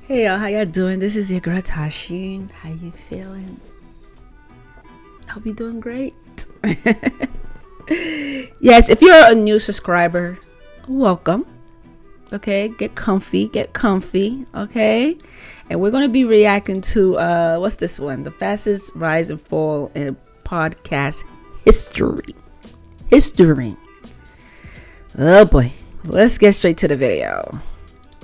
Hey y'all, how y'all doing? This is your girl Tysheen. How you feeling? Hope you're doing great. Yes, if you're a new subscriber, welcome. Okay, get comfy, okay? And we're gonna be reacting to what's this one? The fastest rise and fall in podcast history. Oh boy, let's get straight to the video.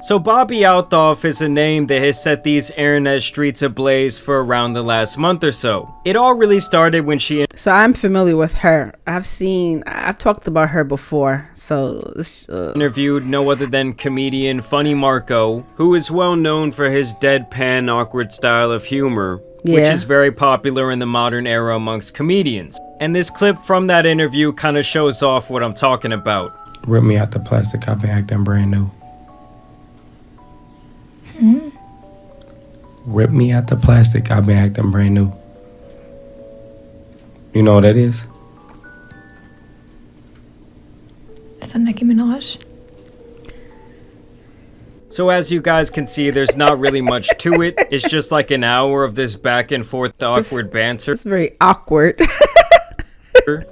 So Bobbi Althoff is a name that has set these internet streets ablaze for around the last month or so. It all really started when she... So I'm familiar with her. I've talked about her before. So interviewed no other than comedian Funny Marco, who is well known for his deadpan, awkward style of humor, which is very popular in the modern era amongst comedians. And this clip from that interview kind of shows off what I'm talking about. Rip me out the plastic, I've been acting brand new. Rip me out the plastic, I've been acting brand new. You know what that is? Is that Nicki Minaj? So as you guys can see, there's not really much to it. It's just like an hour of this back and forth awkward banter. It's very awkward.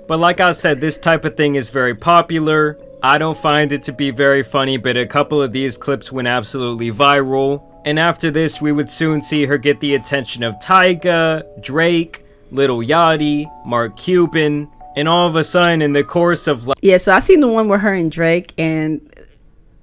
But like I said, this type of thing is very popular. I don't find it to be very funny, but a couple of these clips went absolutely viral. And after this, we would soon see her get the attention of Tyga, Drake, Lil Yachty, Mark Cuban, and all of a sudden in the course of... Yeah, so I seen the one with her and Drake and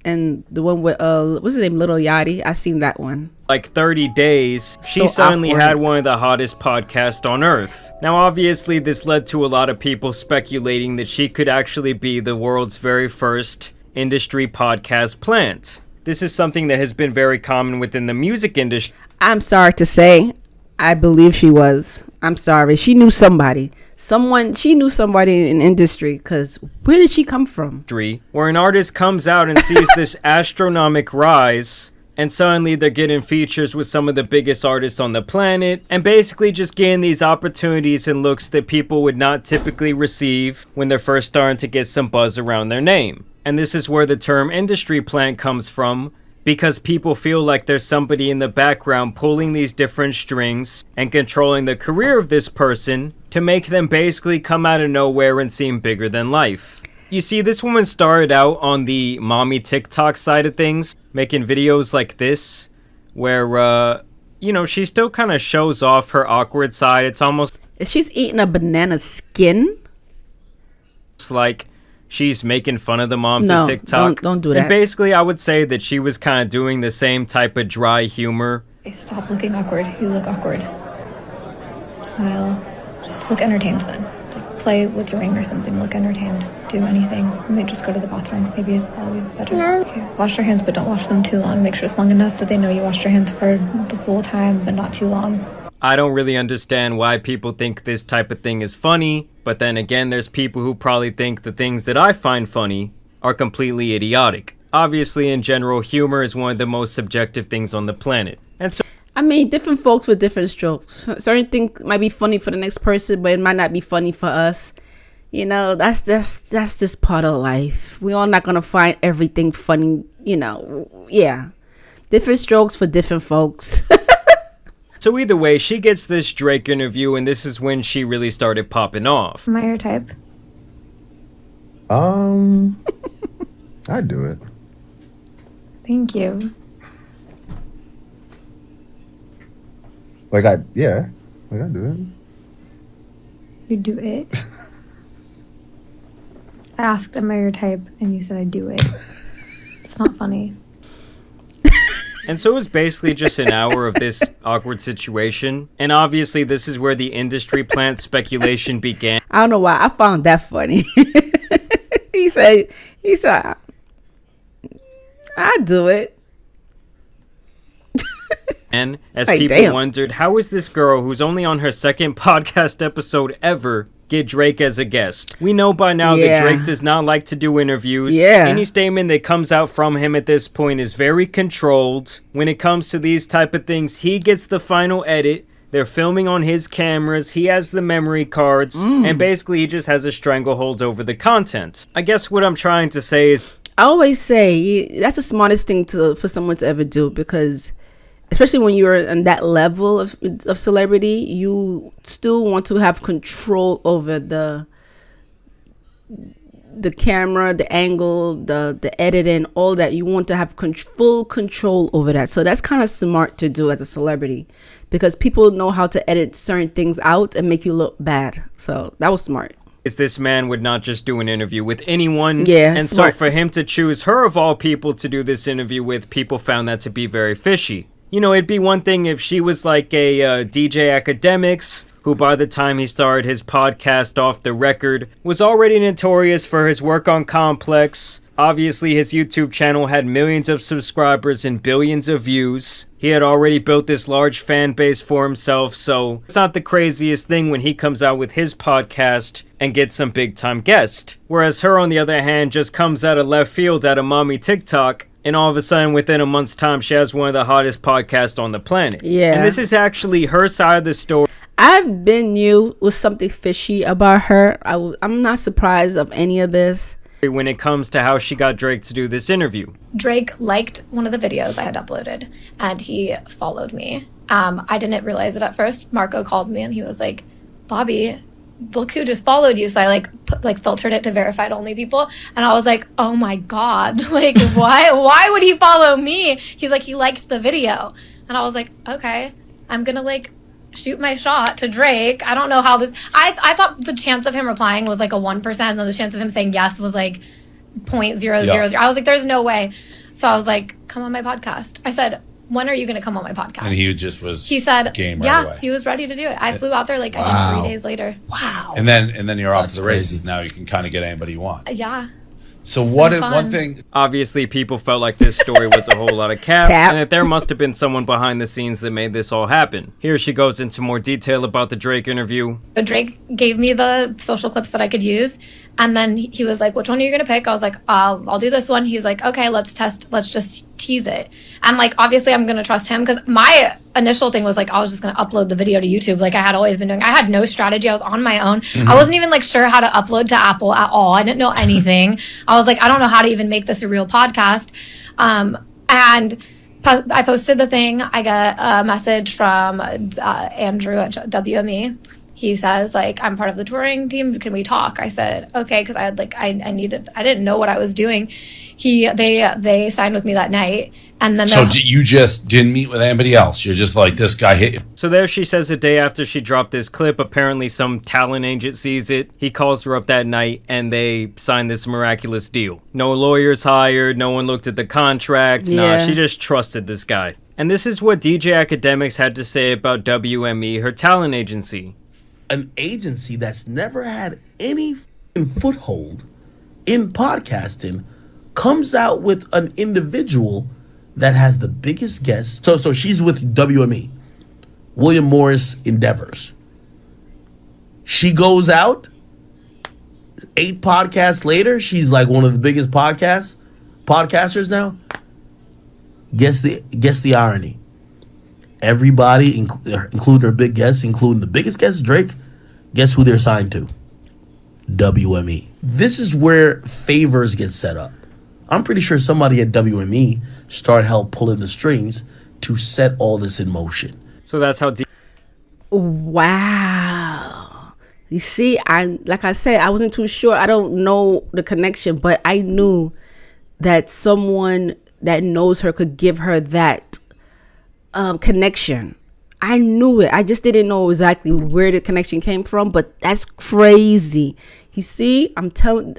the one with, what's his name, Lil Yachty. I seen that one. Like 30 days, she suddenly had one of the hottest podcasts on earth. Now obviously this led to a lot of people speculating that she could actually be the world's very first industry podcast plant. This is something that has been very common within the music industry. I'm sorry to say, I believe she was. I'm sorry. She knew somebody. She knew somebody in industry, because where did she come from? Where an artist comes out and sees this astronomical rise, and suddenly they're getting features with some of the biggest artists on the planet, and basically just getting these opportunities and looks that people would not typically receive when they're first starting to get some buzz around their name. And this is where the term industry plant comes from, because people feel like there's somebody in the background pulling these different strings and controlling the career of this person to make them basically come out of nowhere and seem bigger than life. You see, this woman started out on the mommy TikTok side of things, making videos like this, where, you know, she still kind of shows off her awkward side. It's almost... She's eating a banana skin? It's like... she's making fun of the moms on TikTok. Don't do that. And basically, I would say that she was kind of doing the same type of dry humor. Stop looking awkward. You look awkward. Smile. Just look entertained then. Like, play with your ring or something. Look entertained. Do anything. Maybe just go to the bathroom. Maybe that'll be better. No. Okay. Wash your hands, but don't wash them too long. Make sure it's long enough that they know you washed your hands for the full time, but not too long. I don't really understand why people think this type of thing is funny, but then again, there's people who probably think the things that I find funny are completely idiotic. Obviously, in general, humor is one of the most subjective things on the planet. And so, I mean, different folks with different strokes. Certain things might be funny for the next person, but it might not be funny for us. You know, that's just part of life. We're all not gonna find everything funny, you know. Yeah. Different strokes for different folks. So either way, she gets this Drake interview, and this is when she really started popping off. Am I your type? I'd do it. Thank you. I'd do it. You do it? I asked, am I your type? And you said I'd do it. It's not funny. And so it was basically just an hour of this awkward situation. And obviously this is where the industry plant speculation began. I don't know why. I found that funny. He said, I'd do it. And as people wondered, how is this girl who's only on her second podcast episode ever get Drake as a guest? We know by now that Drake does not like to do interviews. Any statement that comes out from him at this point is very controlled. When it comes to these type of things, he gets the final edit. They're filming on his cameras. He has the memory cards. And basically he just has a stranglehold over the content. I guess what I'm trying to say is... I always say that's the smartest thing for someone to ever do, because especially when you're in that level of celebrity, you still want to have control over the camera, the angle, the editing, all that. You want to have full control over that. So that's kind of smart to do as a celebrity, because people know how to edit certain things out and make you look bad. So that was smart. This man would not just do an interview with anyone. Yeah, and smart. so for him to choose her of all people to do this interview with, people found that to be very fishy. You know, it'd be one thing if she was like a DJ Academics, who by the time he started his podcast Off the Record was already notorious for his work on Complex. Obviously, his YouTube channel had millions of subscribers and billions of views. He had already built this large fan base for himself, so it's not the craziest thing when he comes out with his podcast and gets some big-time guest. Whereas her, on the other hand, just comes out of left field at a mommy TikTok, and all of a sudden, within a month's time, she has one of the hottest podcasts on the planet. Yeah. And this is actually her side of the story. I've been knew with something fishy about her. I'm not surprised of any of this. When it comes to how she got Drake to do this interview. Drake liked one of the videos I had uploaded, and he followed me. I didn't realize it at first. Marco called me and he was like, Bobby, look who just followed you. So I filtered it to verified only people, and I was like, oh my god, like why would he follow me? He's like, he liked the video, and I was like, okay, I'm gonna shoot my shot to Drake. I don't know how this... I thought the chance of him replying was like a 1%, and the chance of him saying yes was like 0.000. Yeah. I was like, there's no way. So I was like, come on my podcast. I said, when are you going to come on my podcast? And he just was... He said, game right away. He was ready to do it. I flew out there I think 3 days later. Wow. And then you're off to the races. Now you can kind of get anybody you want. Yeah. So one thing... Obviously, people felt like this story was a whole lot of cap, and that there must have been someone behind the scenes that made this all happen. Here she goes into more detail about the Drake interview. Drake gave me the social clips that I could use, and then he was like, which one are you going to pick? I was like, I'll do this one. He's like, okay, let's just tease it. And obviously I'm going to trust him, because my initial thing was I was just going to upload the video to YouTube like I had always been doing. I had no strategy. I was on my own. Mm-hmm. I wasn't even sure how to upload to Apple at all. I didn't know anything. I was like, I don't know how to even make this a real podcast. And I posted the thing. I got a message from Andrew at WME. He says, I'm part of the touring team. Can we talk? I said, okay, because I had I didn't know what I was doing. They signed with me that night, and then you just didn't meet with anybody else. You're just this guy hit you. So there she says, a day after she dropped this clip, apparently some talent agent sees it. He calls her up that night, and they sign this miraculous deal. No lawyers hired. No one looked at the contract. Yeah. Nah, she just trusted this guy. And this is what DJ Academics had to say about WME, her talent agency. An agency that's never had any foothold in podcasting comes out with an individual that has the biggest guests. So she's with WME, William Morris Endeavors. She goes out 8 podcasts later. She's one of the biggest podcasters now. Guess the irony. Everybody, including her big guests, including the biggest guest, Drake, guess who they're signed to? WME. This is where favors get set up. I'm pretty sure somebody at WME started pulling the strings to set all this in motion. So that's how... Wow. You see, like I said, I wasn't too sure. I don't know the connection, but I knew that someone that knows her could give her that connection. I knew it. I just didn't know exactly where the connection came from, but that's crazy. You see, I'm telling...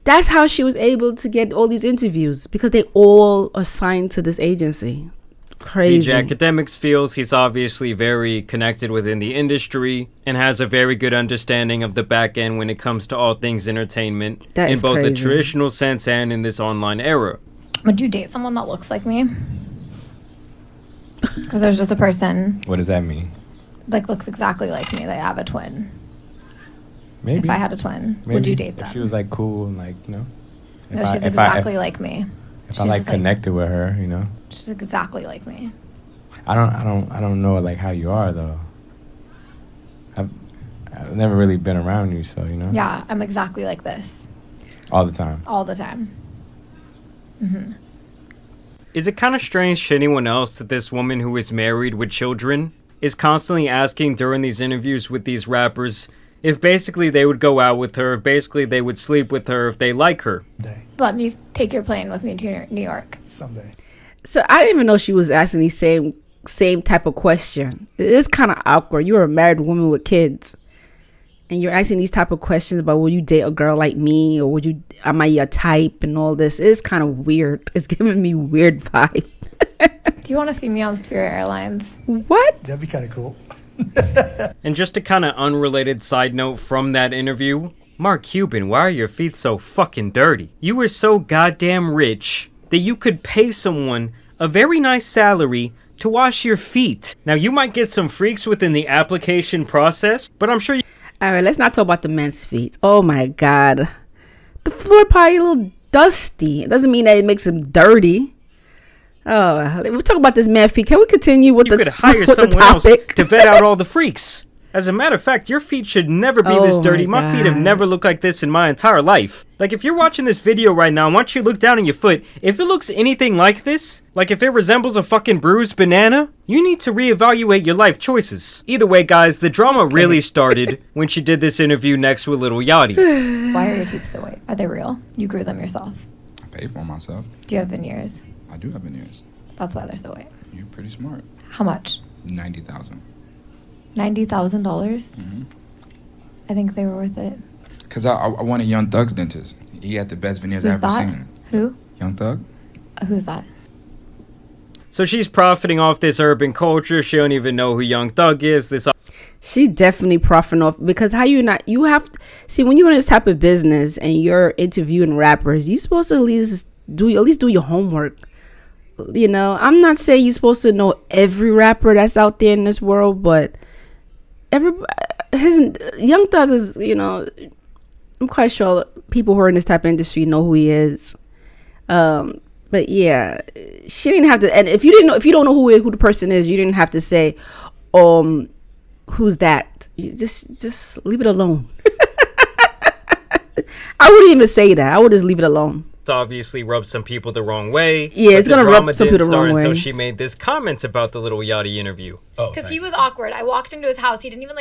That's how she was able to get all these interviews, because they all are signed to this agency. Crazy. DJ Academics feels he's obviously very connected within the industry and has a very good understanding of the back end when it comes to all things entertainment, in both the traditional sense and in this online era. Would you date someone that looks like me? Because there's just a person. What does that mean? Looks exactly like me. They have a twin. Maybe. If I had a twin, Maybe. would you date them? If she was cool and No, she's exactly like me. If I connected with her, She's exactly like me. I don't know how you are though. I've never really been around you, so Yeah, I'm exactly like this. All the time. All the time. Mm-hmm. Is it kind of strange to anyone else that this woman who is married with children is constantly asking during these interviews with these rappers if basically they would go out with her, if basically they would sleep with her if they like her? Let me take your plane with me to New York. Someday. So I didn't even know she was asking these same type of question. It is kind of awkward. You're a married woman with kids, and you're asking these type of questions about would you date a girl like me, or am I your type, and all this. It's kind of weird. It's giving me weird vibe. Do you want to see me on Spirit Airlines? What? That'd be kind of cool. And just a kind of unrelated side note from that interview, Mark Cuban, why are your feet so fucking dirty? You were so goddamn rich that you could pay someone a very nice salary to wash your feet. Now, you might get some freaks within the application process, but I'm sure you... All right, let's not talk about the men's feet. Oh my God. The floor probably a little dusty. It doesn't mean that it makes them dirty. Oh, we're talking about this man's feet. Can we continue with You the could hire with someone the else topic? to vet out all the freaks. As a matter of fact, your feet should never be this Oh dirty. my My feet have God. never looked like this in my entire life. Like, if you're watching this video right now, I want you to look down at your foot. If it looks anything like this, like if it resembles a fucking bruised banana, you need to reevaluate your life choices. Either way, guys, the drama really started when she did this interview next with Lil Yachty. Why are your teeth so white? Are they real? You grew them yourself. I pay for 'em myself. Do you have veneers? I do have veneers. That's why they're so white. You're pretty smart. How much? 90,000. $90,000? Mm-hmm. I think they were worth it. Cause I wanted Young Thug's dentist. He had the best veneers Who's I've ever that? seen. Who? Young Thug. Who's that? So she's profiting off this urban culture. She don't even know who Young Thug is. She definitely profiting off, because how you have to see when you're in this type of business and you're interviewing rappers, you're supposed to at least do your homework. You know, I'm not saying you're supposed to know every rapper that's out there in this world, but Young Thug is, you know, I'm quite sure people who are in this type of industry know who he is. But yeah, she didn't have to. And if you don't know who the person is, you didn't have to say, who's that? You just leave it alone. I wouldn't even say that. I would just leave it alone. Obviously rubbed some people the wrong way. Yeah, it's gonna rub some people the wrong way. Until she made this comment about the Lil Yachty interview. Because he was awkward. I walked into his house. He didn't even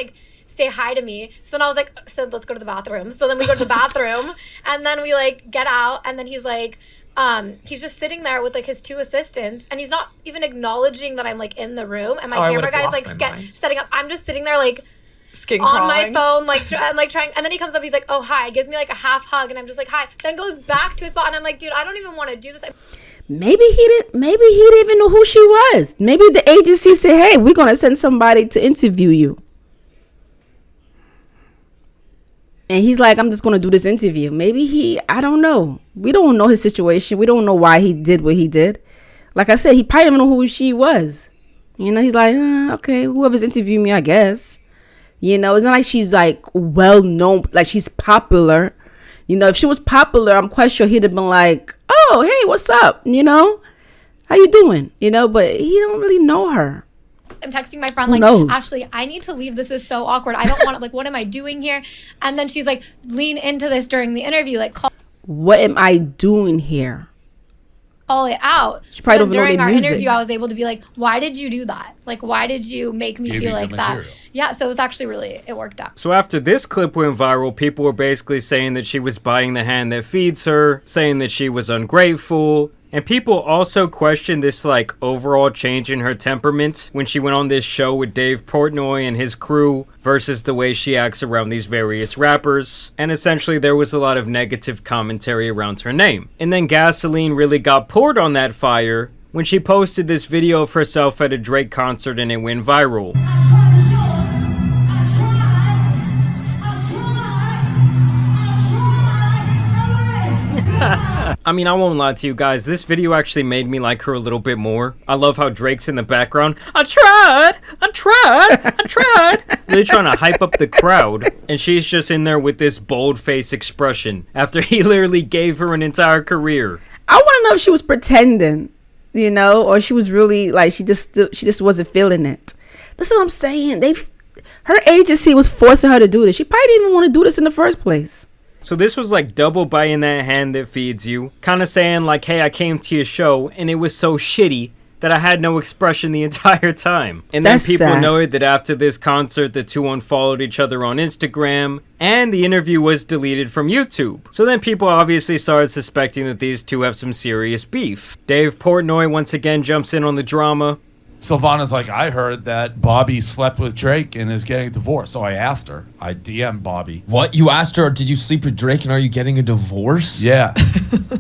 say hi to me. So then I was like, let's go to the bathroom. So then we go to the bathroom, and then we get out, and then he's he's just sitting there with his two assistants, and he's not even acknowledging that I'm in the room, and my camera guy's setting up. I'm just sitting there skin on crawling. my phone, I'm trying, and then he comes up, he's like, oh, hi, gives me a half hug, and I'm just like, hi, then goes back to his spot, and I'm like, dude, I don't even want to do this. Maybe he didn't even know who she was. Maybe the agency said, hey, we're gonna send somebody to interview you, and he's like, I'm just gonna do this interview. Maybe I don't know. We don't know his situation. We don't know why he did what he did. Like I said, he probably didn't know who she was. You know, he's like, okay, whoever's interviewing me, I guess. You know, it's not like she's well known, like she's popular. You know, if she was popular, I'm quite sure he'd have been like, oh, hey, what's up? You know, how you doing? You know, but he don't really know her. I'm texting my friend, Ashley, I need to leave. This is so awkward. I don't want to, what am I doing here? And then she's like, lean into this during the interview, call. What am I doing here? Call it out. She probably don't know during their our music. interview, I was able to be like, why did you do that? Why did you make me feel like that? Yeah, so it was actually it worked out. So after this clip went viral, people were basically saying that she was biting the hand that feeds her, saying that she was ungrateful. And people also questioned this overall change in her temperament when she went on this show with Dave Portnoy and his crew versus the way she acts around these various rappers. And essentially there was a lot of negative commentary around her name. And then gasoline really got poured on that fire when she posted this video of herself at a Drake concert and it went viral. I mean, I won't lie to you guys, this video actually made me like her a little bit more. I love how Drake's in the background. I tried! Really trying to hype up the crowd. And she's just in there with this bold face expression after he literally gave her an entire career. I want to know if she was pretending, you know, or she was really she just wasn't feeling it. That's what I'm saying. Her agency was forcing her to do this. She probably didn't even want to do this in the first place. So this was like double biting that hand that feeds you. Kind of saying like, hey, I came to your show and it was so shitty that I had no expression the entire time. And then people noted that after this concert, the two unfollowed each other on Instagram, and the interview was deleted from YouTube. So then people obviously started suspecting that these two have some serious beef. Dave Portnoy once again jumps in on the drama. Sylvana's like, I heard that Bobby slept with Drake and is getting divorced. So I asked her. I DM'd Bobby. What? You asked her, did you sleep with Drake and are you getting a divorce? Yeah.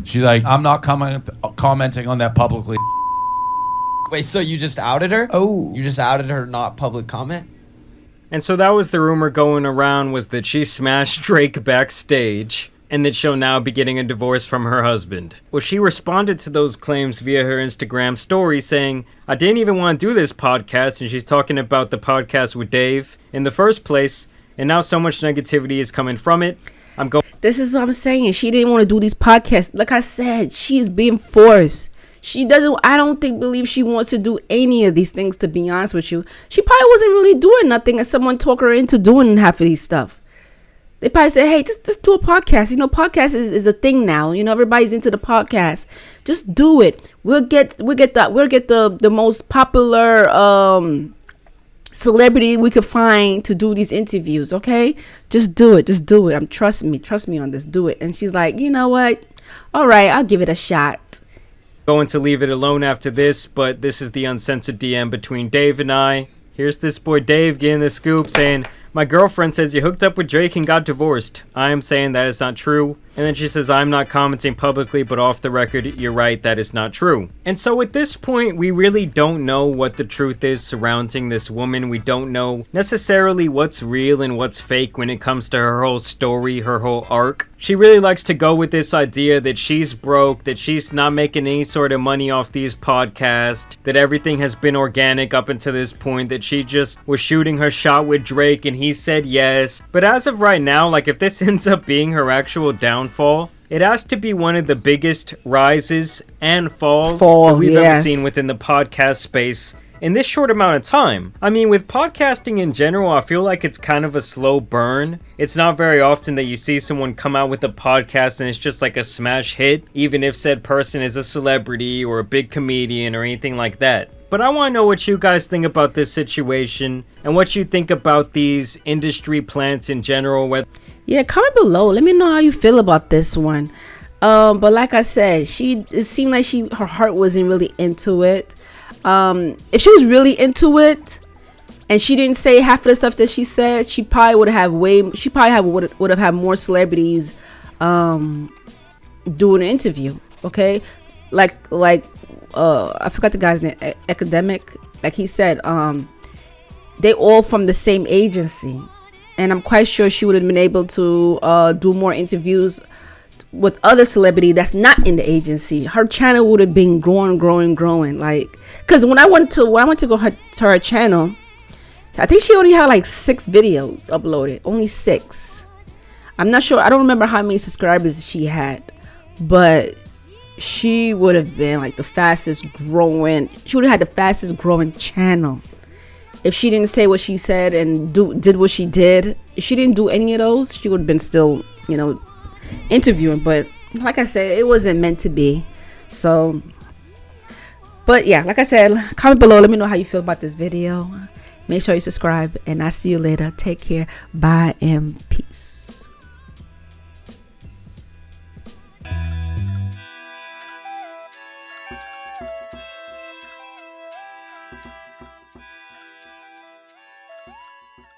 She's like, I'm not commenting on that publicly. Wait, so you just outed her? Oh. You just outed her not public comment? And so that was the rumor going around, was that she smashed Drake backstage and that she'll now be getting a divorce from her husband. Well, she responded to those claims via her Instagram story saying, I didn't even want to do this podcast, and she's talking about the podcast with Dave in the first place, and now so much negativity is coming from it. This is what I'm saying. She didn't want to do these podcasts. Like I said, she's being forced. I don't believe she wants to do any of these things, to be honest with you. She probably wasn't really doing nothing and someone talked her into doing half of these stuff. They probably said, hey, just do a podcast. You know, podcast is a thing now. You know, everybody's into the podcast. Just do it. We'll get the most popular celebrity we could find to do these interviews, okay? Just do it. Trust me on this. Do it. And she's like, you know what? All right, I'll give it a shot. Going to leave it alone after this, but this is the uncensored DM between Dave and I. Here's this boy Dave getting the scoop saying, my girlfriend says you hooked up with Drake and got divorced. I am saying that is not true. And then she says, I'm not commenting publicly, but off the record, you're right, that is not true. And so at this point, we really don't know what the truth is surrounding this woman. We don't know necessarily what's real and what's fake when it comes to her whole story, her whole arc. She really likes to go with this idea that she's broke, that she's not making any sort of money off these podcasts, that everything has been organic up until this point, that she just was shooting her shot with Drake and he said yes. But as of right now, like if this ends up being her actual downfall, it has to be one of the biggest rises and falls that we've ever seen within the podcast space in this short amount of time. I mean, with podcasting in general, I feel like it's kind of a slow burn. It's not very often that you see someone come out with a podcast and it's just like a smash hit, even if said person is a celebrity or a big comedian or anything like that. But I want to know what you guys think about this situation and what you think about these industry plants in general. Yeah, comment below. Let me know how you feel about this one. But like I said, it seemed like her heart wasn't really into it. If she was really into it and she didn't say half of the stuff that she said, she probably would have had more celebrities doing an interview. Okay, like I forgot the guy's name, Academic. Like he said, they all from the same agency, and I'm quite sure she would have been able to do more interviews with other celebrity that's not in the agency. Her channel would have been growing. Like, because when I went to go to her channel, I think she only had like 6 videos uploaded, only 6. I'm not sure. I don't remember how many subscribers she had, but she would have been like the fastest growing. She would have had the fastest growing channel if she didn't say what she said and did what she did. If she didn't do any of those, she would have been still, interviewing. But like I said, it wasn't meant to be. So, but yeah, like I said, comment below. Let me know how you feel about this video. Make sure you subscribe, and I'll see you later. Take care. Bye and peace.